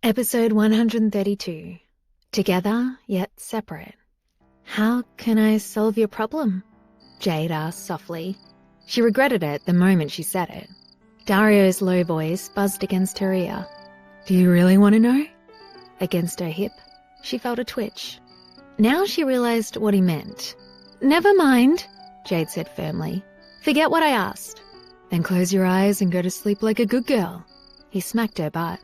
Episode 132. Together, yet separate. How can I solve your problem? Jade asked softly. She regretted it the moment she said it. Dario's low voice buzzed against her ear. Do you really want to know? Against her hip, she felt a twitch. Now she realized what he meant. Never mind, Jade said firmly. Forget what I asked. Then close your eyes and go to sleep like a good girl. He smacked her butt.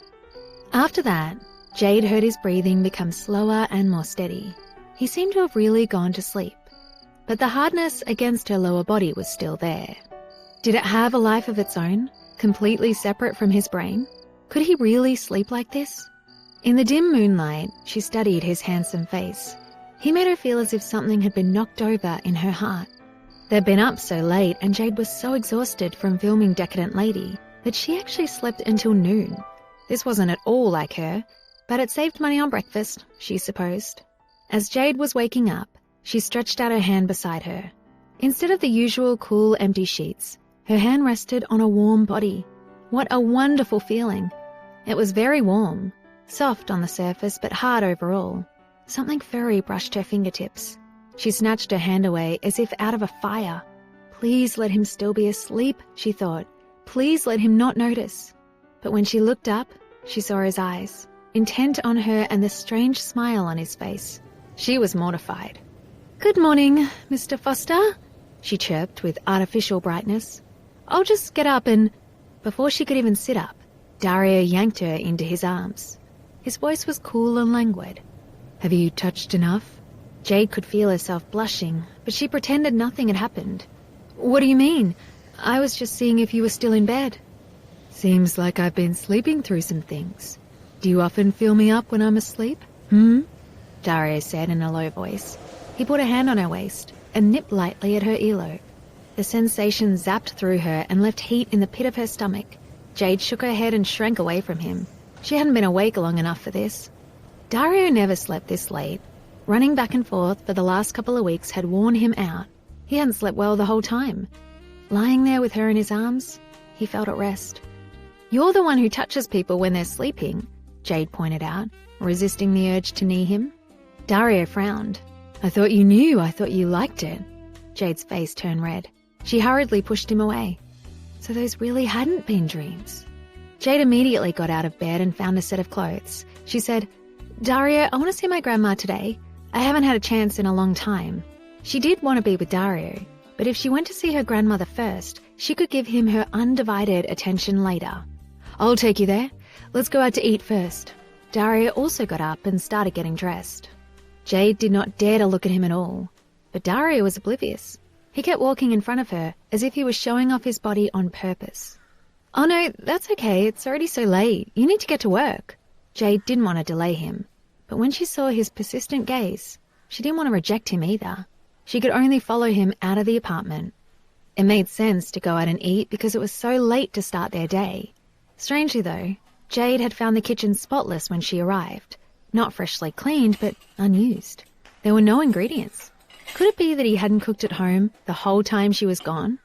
After that, Jade heard his breathing become slower and more steady. He seemed to have really gone to sleep. But the hardness against her lower body was still there. Did it have a life of its own, completely separate from his brain? Could he really sleep like this? In the dim moonlight, she studied his handsome face. He made her feel as if something had been knocked over in her heart. They'd been up so late and Jade was so exhausted from filming Decadent Lady that she actually slept until noon. This wasn't at all like her, but it saved money on breakfast, she supposed. As Jade was waking up, she stretched out her hand beside her. Instead of the usual cool, empty sheets, her hand rested on a warm body. What a wonderful feeling. It was very warm, soft on the surface but hard overall. Something furry brushed her fingertips. She snatched her hand away as if out of a fire. Please let him still be asleep, she thought. Please let him not notice. But when she looked up, she saw his eyes, intent on her and the strange smile on his face. She was mortified. Good morning, Mr. Foster, she chirped with artificial brightness. I'll just get up and... Before she could even sit up, Dario yanked her into his arms. His voice was cool and languid. Have you touched enough? Jade could feel herself blushing, but she pretended nothing had happened. What do you mean? I was just seeing if you were still in bed. Seems like I've been sleeping through some things. Do you often feel me up when I'm asleep? Dario said in a low voice. He put a hand on her waist and nipped lightly at her earlobe. The sensation zapped through her and left heat in the pit of her stomach. Jade shook her head and shrank away from him. She hadn't been awake long enough for this. Dario never slept this late. Running back and forth for the last couple of weeks had worn him out. He hadn't slept well the whole time. Lying there with her in his arms, he felt at rest. You're the one who touches people when they're sleeping, Jade pointed out, resisting the urge to knee him. Dario frowned. I thought you knew. I thought you liked it. Jade's face turned red. She hurriedly pushed him away. So those really hadn't been dreams. Jade immediately got out of bed and found a set of clothes. She said, Dario, I want to see my grandma today. I haven't had a chance in a long time. She did want to be with Dario, but if she went to see her grandmother first, she could give him her undivided attention later. I'll take you there. Let's go out to eat first. Dario also got up and started getting dressed. Jade did not dare to look at him at all, but Dario was oblivious. He kept walking in front of her as if he was showing off his body on purpose. Oh no, that's okay. It's already so late. You need to get to work. Jade didn't want to delay him, but when she saw his persistent gaze, she didn't want to reject him either. She could only follow him out of the apartment. It made sense to go out and eat because it was so late to start their day. Strangely though, Jade had found the kitchen spotless when she arrived. Not freshly cleaned, but unused. There were no ingredients. Could it be that he hadn't cooked at home the whole time she was gone?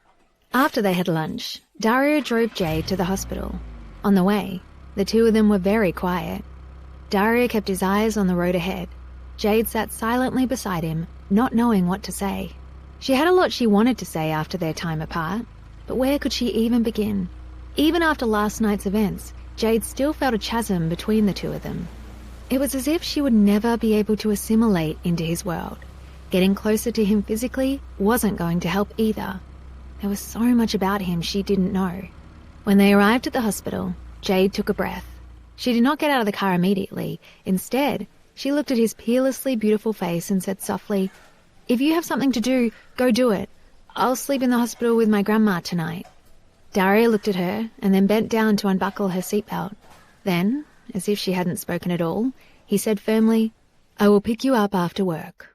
After they had lunch, Dario drove Jade to the hospital. On the way, the two of them were very quiet. Dario kept his eyes on the road ahead. Jade sat silently beside him, not knowing what to say. She had a lot she wanted to say after their time apart, but where could she even begin? Even after last night's events, Jade still felt a chasm between the two of them. It was as if she would never be able to assimilate into his world. Getting closer to him physically wasn't going to help either. There was so much about him she didn't know. When they arrived at the hospital, Jade took a breath. She did not get out of the car immediately. Instead, she looked at his peerlessly beautiful face and said softly, If you have something to do, go do it. I'll sleep in the hospital with my grandma tonight. Dario looked at her and then bent down to unbuckle her seatbelt. Then, as if she hadn't spoken at all, he said firmly, I will pick you up after work.